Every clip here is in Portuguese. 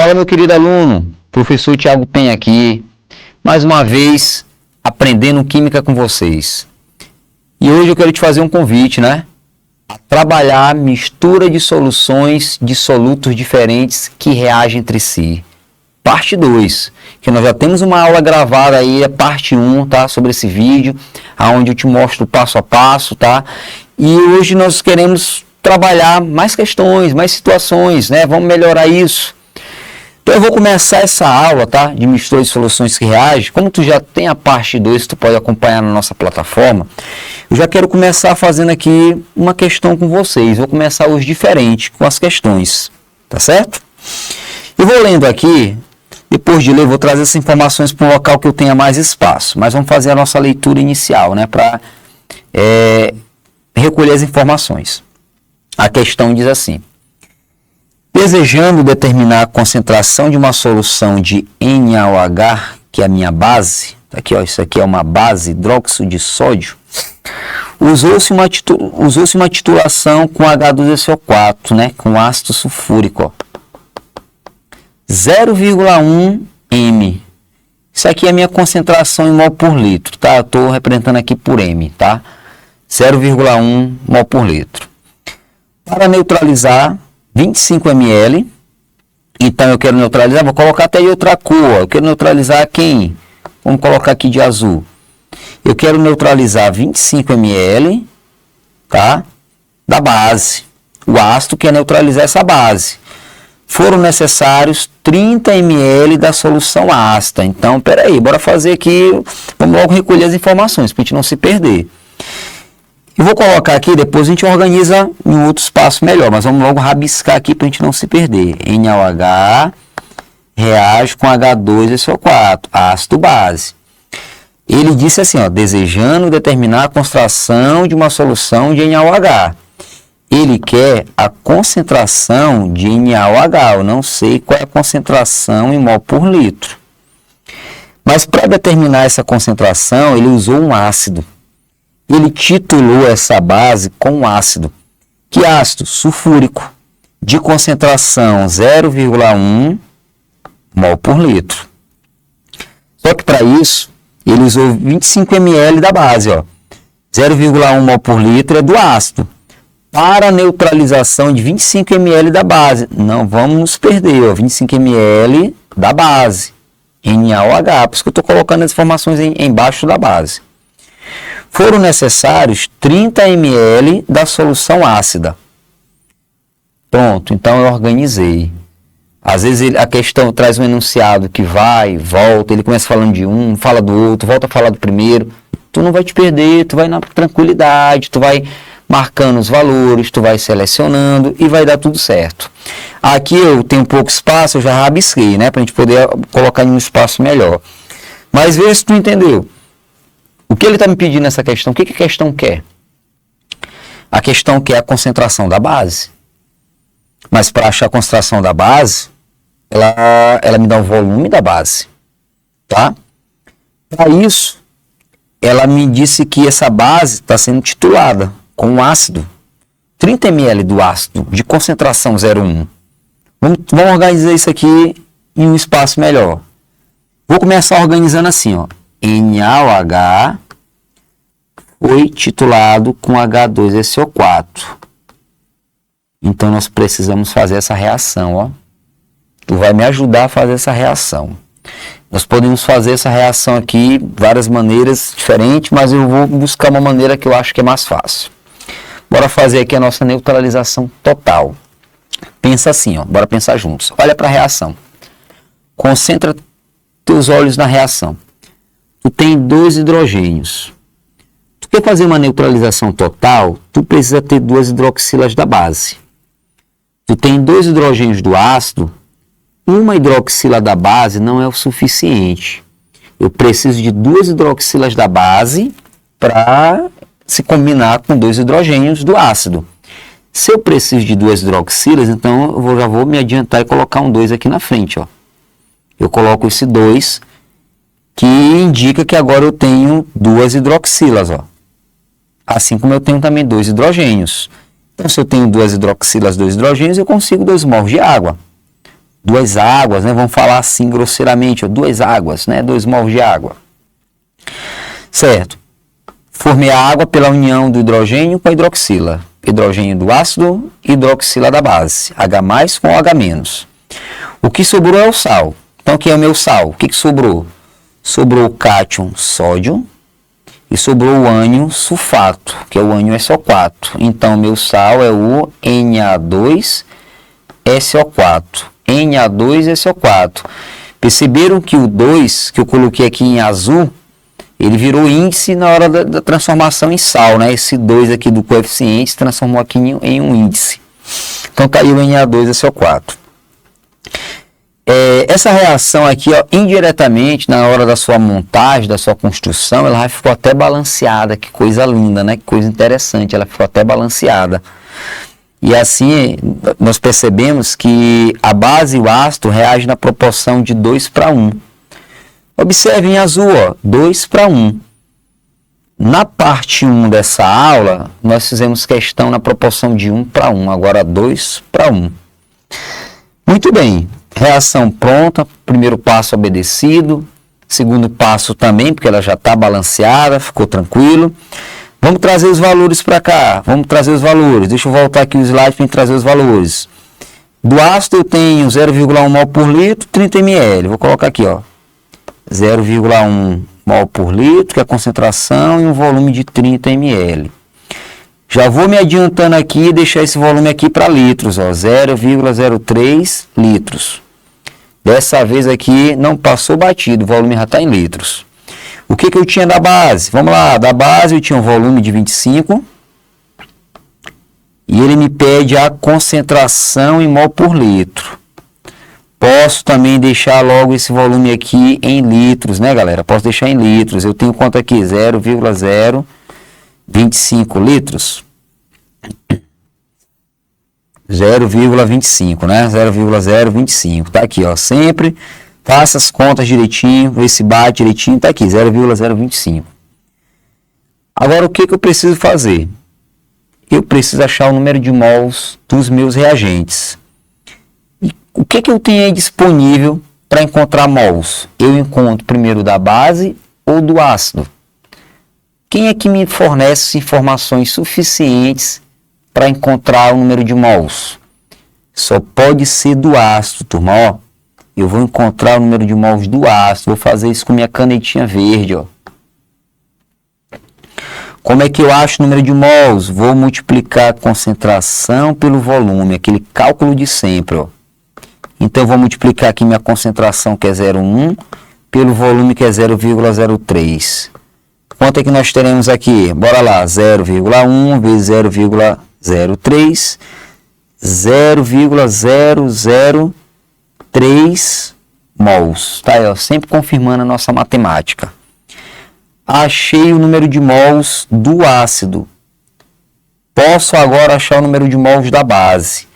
Fala, meu querido aluno, professor Thiago Penha aqui, mais uma vez aprendendo química com vocês. E hoje eu quero te fazer um convite, né? A trabalhar mistura de soluções de solutos diferentes que reagem entre si. Parte 2, que nós já temos uma aula gravada aí, a parte 1, tá? Sobre esse vídeo, onde eu te mostro passo a passo, tá? E hoje nós queremos trabalhar mais questões, mais situações, né? Vamos melhorar isso. Então eu vou começar essa aula, tá? De mistura de soluções que reagem. Como tu já tem a parte 2, tu pode acompanhar na nossa plataforma. Eu já quero começar fazendo aqui uma questão com vocês. Vou começar hoje diferente com as questões, tá certo? Eu vou lendo aqui. Depois de ler, vou trazer essas informações para um local que eu tenha mais espaço. Mas vamos fazer a nossa leitura inicial, né? Para recolher as informações. A questão diz assim: desejando determinar a concentração de uma solução de NaOH, que é a minha base, aqui, ó, isso aqui é uma base hidróxido de sódio, usou-se uma titulação com H2SO4, né? Com ácido sulfúrico, ó. 0,1 m. Isso aqui é a minha concentração em mol por litro, tá? Eu estou representando aqui por m, tá? 0,1 mol por litro. Para neutralizar 25 ml, então eu quero neutralizar, vou colocar até de outra cor, eu quero neutralizar quem? Vamos colocar aqui de azul. Eu quero neutralizar 25 ml, tá? Da base. O ácido quer neutralizar essa base. Foram necessários 30 ml da solução ácida. Então, peraí, bora fazer aqui, vamos logo recolher as informações, para a gente não se perder. Eu vou colocar aqui, depois a gente organiza em outro espaço melhor, mas vamos logo rabiscar aqui para a gente não se perder. NaOH reage com H2SO4, ácido base. Ele disse assim, ó, desejando determinar a concentração de uma solução de NaOH. Ele quer a concentração de NaOH, eu não sei qual é a concentração em mol por litro. Mas para determinar essa concentração, ele usou um ácido. Ele titulou essa base com ácido. Que ácido? Sulfúrico, de concentração 0,1 mol por litro. Só que para isso, ele usou 25 ml da base, ó. 0,1 mol por litro é do ácido. Para a neutralização de 25 ml da base, não vamos nos perder, ó, 25 ml da base, NaOH, por isso que eu estou colocando as informações embaixo da base. Foram necessários 30 ml da solução ácida. Pronto, então eu organizei. Às vezes a questão traz um enunciado que vai, volta, ele começa falando de um, fala do outro, volta a falar do primeiro. Tu não vai te perder, tu vai na tranquilidade, tu vai marcando os valores, tu vai selecionando e vai dar tudo certo. Aqui eu tenho pouco espaço, eu já rabisquei, né? Para a gente poder colocar em um espaço melhor. Mas veja se tu entendeu. O que ele está me pedindo nessa questão? O que a questão quer? A questão quer a concentração da base. Mas para achar a concentração da base, ela me dá o volume da base. Tá? Para isso, ela me disse que essa base está sendo titulada com um ácido, 30 ml do ácido, de concentração 0,1. Vamos organizar isso aqui em um espaço melhor. Vou começar organizando assim, ó. NaOH foi titulado com H2SO4. Então, nós precisamos fazer essa reação, ó. Tu vai me ajudar a fazer essa reação. Nós podemos fazer essa reação aqui de várias maneiras diferentes, mas eu vou buscar uma maneira que eu acho que é mais fácil. Bora fazer aqui a nossa neutralização total. Pensa assim, ó. Bora pensar juntos. Olha para a reação. Concentra teus olhos na reação. Tu tem 2 hidrogênios. Tu quer fazer uma neutralização total, tu precisa ter 2 hidroxilas da base. Tu tem 2 hidrogênios do ácido, uma hidroxila da base não é o suficiente. Eu preciso de 2 hidroxilas da base para se combinar com 2 hidrogênios do ácido. Se eu preciso de 2 hidroxilas, então eu já vou me adiantar e colocar um 2 aqui na frente, ó. Eu coloco esse 2, que indica que agora eu tenho 2 hidroxilas, ó. Assim como eu tenho também 2 hidrogênios. Então, se eu tenho 2 hidroxilas, 2 hidrogênios, eu consigo 2 mols de água. duas águas, né? Vamos falar assim grosseiramente, ó, duas águas, né? 2 mols de água. Certo. Formei a água pela união do hidrogênio com a hidroxila. Hidrogênio do ácido, hidroxila da base. H+ com OH-. O que sobrou é o sal. Então, aqui é o meu sal. O que sobrou? Sobrou o cátion sódio e sobrou o ânion sulfato, que é o ânion SO4. Então, meu sal é o Na2SO4. Na2SO4. Perceberam que o 2, que eu coloquei aqui em azul, ele virou índice na hora da transformação em sal, né? Esse 2 aqui do coeficiente se transformou aqui em um índice. Então, caiu o Na2SO4. Essa reação aqui, ó, indiretamente, na hora da sua montagem, da sua construção, ela já ficou até balanceada. Que coisa linda, né? Que coisa interessante, ela ficou até balanceada. E assim, nós percebemos que a base e o ácido reagem na proporção de 2:1. Observe em azul, ó, 2:1. Na parte 1 dessa aula, nós fizemos questão na proporção de 1:1, agora 2:1. Muito bem. Reação pronta, primeiro passo obedecido, segundo passo também, porque ela já está balanceada, ficou tranquilo. Vamos trazer os valores para cá, vamos trazer os valores. Deixa eu voltar aqui o slide para trazer os valores. Do ácido eu tenho 0,1 mol por litro, 30 ml. Vou colocar aqui, ó, 0,1 mol por litro, que é a concentração, e um volume de 30 ml. Já vou me adiantando aqui e deixar esse volume aqui para litros, ó, 0,03 litros. Dessa vez aqui não passou batido, o volume já está em litros. O que eu tinha da base? Vamos lá, da base eu tinha um volume de 25. E ele me pede a concentração em mol por litro. Posso também deixar logo esse volume aqui em litros, né, galera? Posso deixar em litros. Eu tenho quanto aqui? 0,025 litros. 0,25, né? 0,025. Tá aqui, ó. Sempre faça as contas direitinho, vê se bate direitinho. Tá aqui, 0,025. Agora, o que eu preciso fazer? Eu preciso achar o número de mols dos meus reagentes. E o que eu tenho aí disponível para encontrar mols? Eu encontro primeiro da base ou do ácido? Quem é que me fornece informações suficientes para encontrar o número de mols? Só pode ser do ácido, turma, ó. Eu vou encontrar o número de mols do ácido, vou fazer isso com minha canetinha verde, ó. Como é que eu acho o número de mols? Vou multiplicar a concentração pelo volume, aquele cálculo de sempre, ó. Então, eu vou multiplicar aqui minha concentração, que é 0,1, pelo volume, que é 0,03. Quanto é que nós teremos aqui? Bora lá, 0,1 vezes 0,03, 0,003 mols. Tá aí, ó, sempre confirmando a nossa matemática. Achei o número de mols do ácido. Posso agora achar o número de mols da base.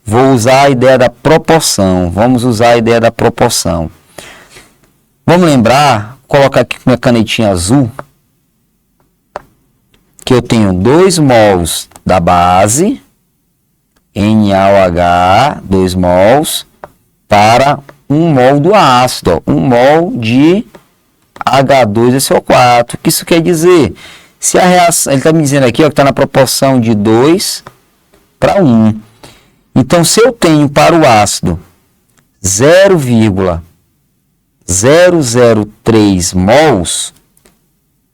Vou usar a ideia da proporção. Vamos usar a ideia da proporção. Vamos lembrar, colocar aqui com a canetinha azul, que eu tenho 2 mols da base, NaOH, 2 mols, para 1 mol do ácido, ó, 1 mol de H2SO4. O que isso quer dizer? Se a reação, ele está me dizendo aqui, ó, que está na proporção de 2:1. Então, se eu tenho para o ácido 0,003 mols,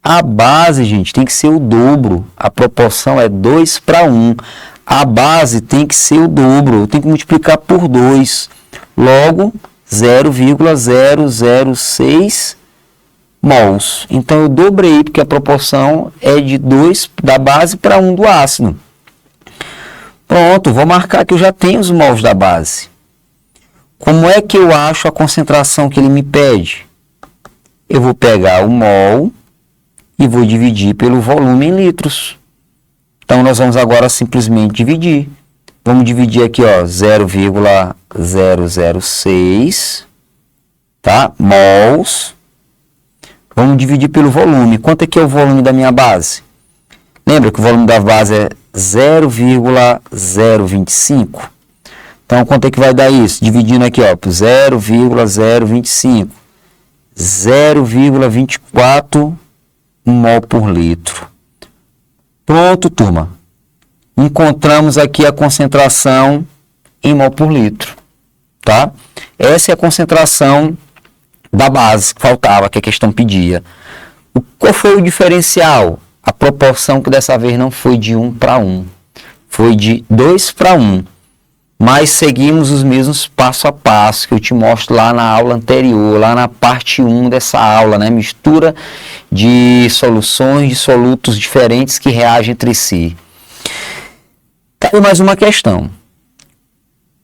a base, gente, tem que ser o dobro. A proporção é 2:1. A base tem que ser o dobro. Eu tenho que multiplicar por 2. Logo, 0,006 mols. Então, eu dobrei, porque a proporção é de 2 da base para 1 do ácido. Pronto, vou marcar que eu já tenho os mols da base. Como é que eu acho a concentração que ele me pede? Eu vou pegar o mol e vou dividir pelo volume em litros. Então, nós vamos agora simplesmente dividir. Vamos dividir aqui, ó, 0,006, tá? Mols. Vamos dividir pelo volume. Quanto é que é o volume da minha base? Lembra que o volume da base é 0,025? Então, quanto é que vai dar isso? Dividindo aqui, ó, por 0,025. 0,24 mol por litro. Pronto, turma. Encontramos aqui a concentração em mol por litro, tá? Essa é a concentração da base que faltava, que a questão pedia. Qual foi o diferencial? A proporção que dessa vez não foi de 1 para 1, foi de 2 para 1. Mas seguimos os mesmos passo a passo que eu te mostro lá na aula anterior, lá na parte 1 dessa aula, né? Mistura de soluções de solutos diferentes que reagem entre si. Tá aí mais uma questão.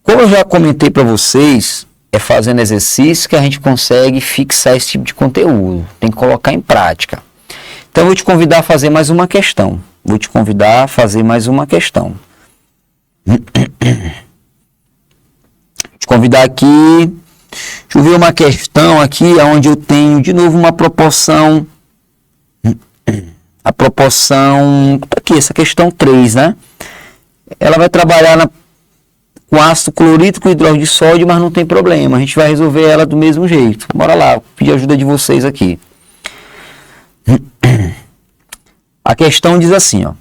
Como eu já comentei para vocês, é fazendo exercício que a gente consegue fixar esse tipo de conteúdo. Tem que colocar em prática. Então eu vou te convidar a fazer mais uma questão. Vou te convidar aqui. Deixa eu ver uma questão aqui, onde eu tenho de novo uma proporção. A proporção. Aqui, essa questão 3, né? Ela vai trabalhar com ácido clorídrico com hidróxido de sódio, mas não tem problema. A gente vai resolver ela do mesmo jeito. Bora lá, vou pedir ajuda de vocês aqui. A questão diz assim, ó.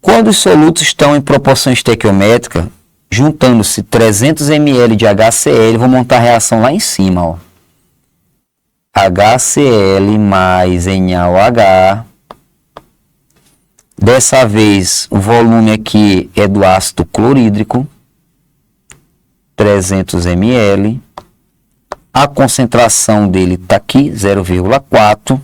Quando os solutos estão em proporção estequiométrica, juntando-se 300 ml de HCl, vou montar a reação lá em cima, ó. HCl mais NaOH. Dessa vez, o volume aqui é do ácido clorídrico, 300 ml. A concentração dele está aqui, 0,4.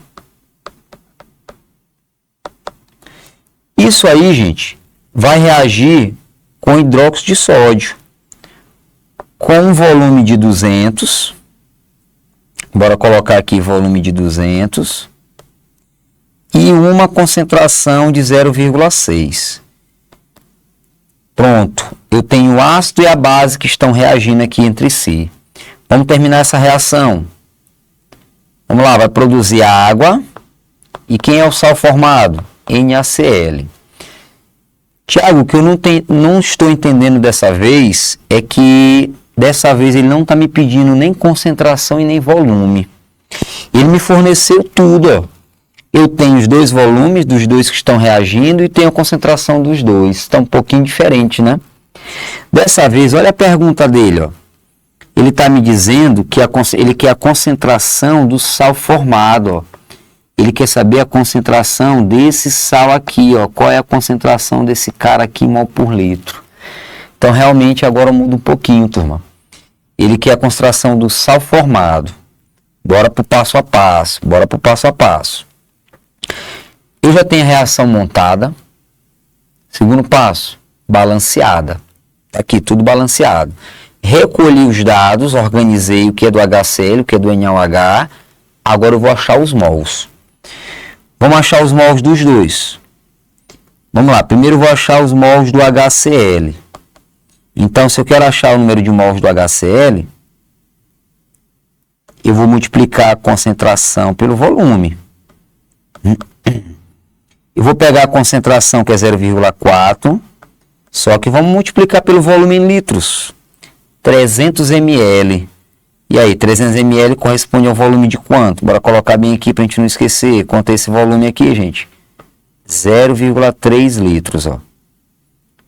Isso aí, gente, vai reagir com hidróxido de sódio, com um volume de 200. Bora colocar aqui volume de 200. E uma concentração de 0,6. Pronto, eu tenho o ácido e a base que estão reagindo aqui entre si. Vamos terminar essa reação. Vamos lá, vai produzir água. E quem é o sal formado? NaCl. Tiago, o que eu não estou entendendo dessa vez é que dessa vez ele não está me pedindo nem concentração e nem volume. Ele me forneceu tudo, ó. Eu tenho os dois volumes dos dois que estão reagindo e tenho a concentração dos dois. Está um pouquinho diferente, né? Dessa vez, olha a pergunta dele, ó. Ele está me dizendo que ele quer a concentração do sal formado, ó. Ele quer saber a concentração desse sal aqui, ó. Qual é a concentração desse cara aqui, mol por litro. Então, realmente, agora muda um pouquinho, turma. Ele quer a concentração do sal formado. Bora para o passo a passo. Eu já tenho a reação montada. Segundo passo, balanceada. Aqui, tudo balanceado. Recolhi os dados, organizei o que é do HCl, o que é do NaOH. Agora eu vou achar os mols. Vamos achar os mols dos dois. Vamos lá, primeiro eu vou achar os mols do HCl. Então, se eu quero achar o número de mols do HCl, eu vou multiplicar a concentração pelo volume. Eu vou pegar a concentração, que é 0,4, só que vamos multiplicar pelo volume em litros. 300 ml. E aí, 300 ml corresponde ao volume de quanto? Bora colocar bem aqui para a gente não esquecer. Quanto é esse volume aqui, gente? 0,3 litros, ó.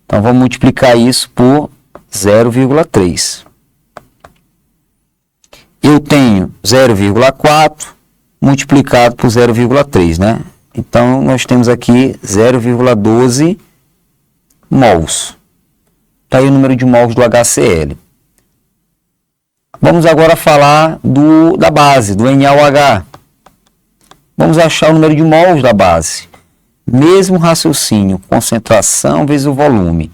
Então, vamos multiplicar isso por 0,3. Eu tenho 0,4 multiplicado por 0,3, né? Então, nós temos aqui 0,12 mols. Está aí o número de mols do HCl. Vamos agora falar da base, do NaOH. Vamos achar o número de mols da base. Mesmo raciocínio, concentração vezes o volume.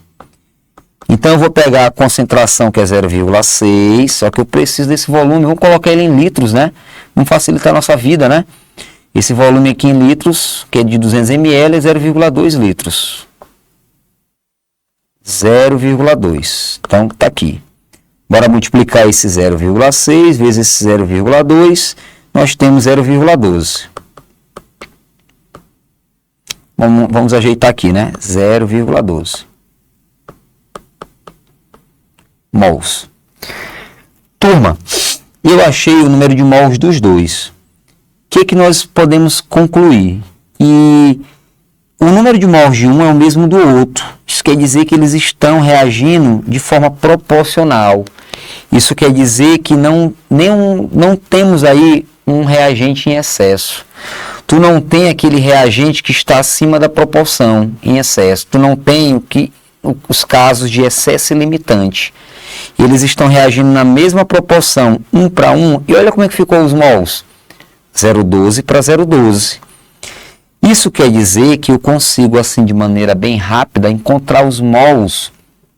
Então, eu vou pegar a concentração, que é 0,6, só que eu preciso desse volume. Vamos colocar ele em litros, né? Vamos facilitar a nossa vida, né? Esse volume aqui em litros, que é de 200 ml, é 0,2 litros. 0,2. Então, está aqui. Bora multiplicar esse 0,6 vezes esse 0,2. Nós temos 0,12. Vamos ajeitar aqui, né? 0,12. mols. Turma, eu achei o número de mols dos dois. O que nós podemos concluir? E o número de mols de um é o mesmo do outro. Isso quer dizer que eles estão reagindo de forma proporcional. Isso quer dizer que não temos aí um reagente em excesso. Tu não tem aquele reagente que está acima da proporção em excesso. Tu não tem os casos de excesso ilimitante. Eles estão reagindo na mesma proporção, 1 para 1. E olha como é que ficou os mols. 0,12 para 0,12. Isso quer dizer que eu consigo, assim, de maneira bem rápida, encontrar os mols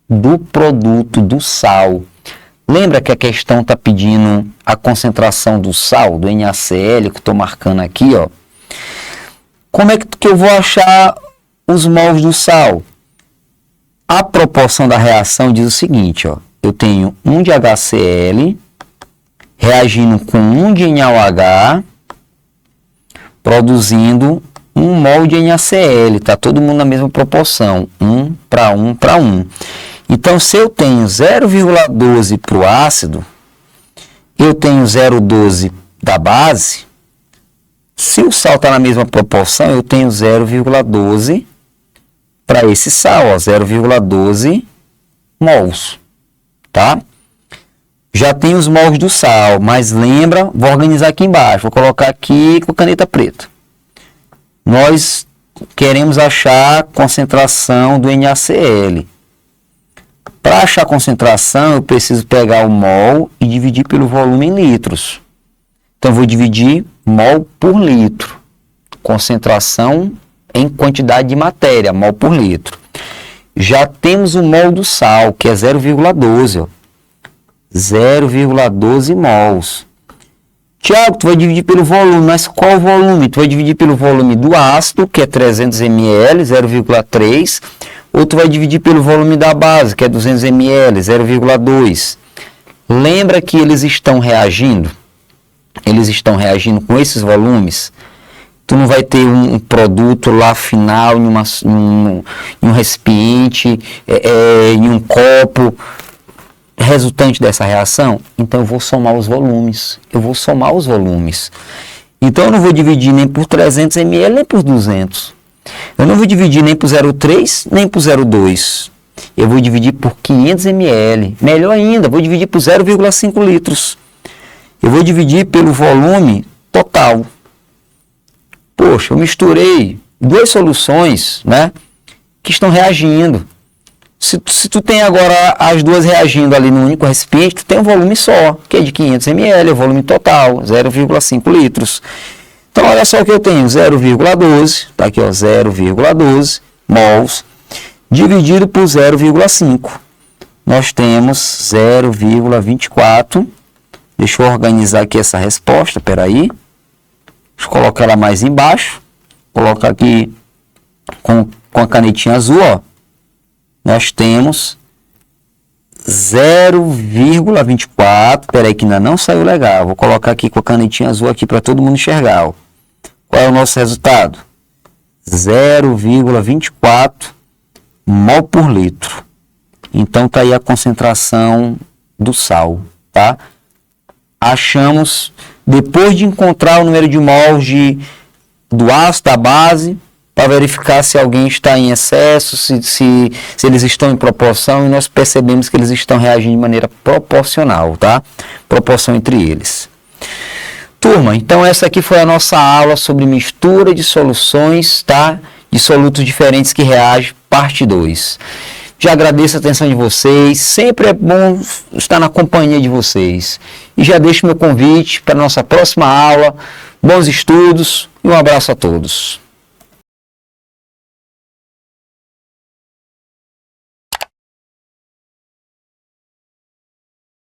do produto do sal. Lembra que a questão está pedindo a concentração do sal, do NaCl, que eu estou marcando aqui, ó. Como é que eu vou achar os mols do sal? A proporção da reação diz o seguinte, ó. Eu tenho 1 de HCl reagindo com 1 de NaOH, produzindo 1 mol de NaCl. Está todo mundo na mesma proporção, 1 para 1 para 1. Então, se eu tenho 0,12 para o ácido, eu tenho 0,12 da base. Se o sal está na mesma proporção, eu tenho 0,12 para esse sal, 0,12 mols, tá? Já tem os mols do sal, mas lembra, vou organizar aqui embaixo, vou colocar aqui com caneta preta. Nós queremos achar a concentração do NaCl. Para achar a concentração, eu preciso pegar o mol e dividir pelo volume em litros. Então, eu vou dividir mol por litro. Concentração em quantidade de matéria, mol por litro. Já temos o mol do sal, que é 0,12. 0,12 mols. Tiago, tu vai dividir pelo volume, mas qual volume? Tu vai dividir pelo volume do ácido, que é 300 ml, 0,3. Ou tu vai dividir pelo volume da base, que é 200 ml, 0,2. Lembra que eles estão reagindo? Eles estão reagindo com esses volumes. Tu não vai ter um produto lá final em um recipiente, em um copo, resultante dessa reação. Então eu vou somar os volumes. Então eu não vou dividir nem por 300 ml, nem por 200. Eu não vou dividir nem por 0,3, nem por 0,2. Eu vou dividir por 500 ml. Melhor ainda, vou dividir por 0,5 litros. Eu vou dividir pelo volume total. Poxa, eu misturei duas soluções, né, que estão reagindo. Se tu tem agora as duas reagindo ali no único recipiente, tu tem um volume só, que é de 500 ml, é o volume total, 0,5 litros. Então, olha só o que eu tenho, 0,12, tá aqui, ó, 0,12 mols, dividido por 0,5. Nós temos 0,24. Deixa eu organizar aqui essa resposta, peraí. Deixa eu colocar ela mais embaixo. Colocar aqui com a canetinha azul, ó. Nós temos 0,24. Peraí que ainda não saiu legal. Vou colocar aqui com a canetinha azul aqui para todo mundo enxergar, ó. Qual é o nosso resultado? 0,24 mol por litro. Então tá aí a concentração do sal, tá? Achamos, depois de encontrar o número de mols do ácido, da base, para verificar se alguém está em excesso, se eles estão em proporção, e nós percebemos que eles estão reagindo de maneira proporcional, tá? Proporção entre eles. Turma, então essa aqui foi a nossa aula sobre mistura de soluções, tá? De solutos diferentes que reagem, parte 2. Já agradeço a atenção de vocês, sempre é bom estar na companhia de vocês. E já deixo meu convite para a nossa próxima aula. Bons estudos e um abraço a todos.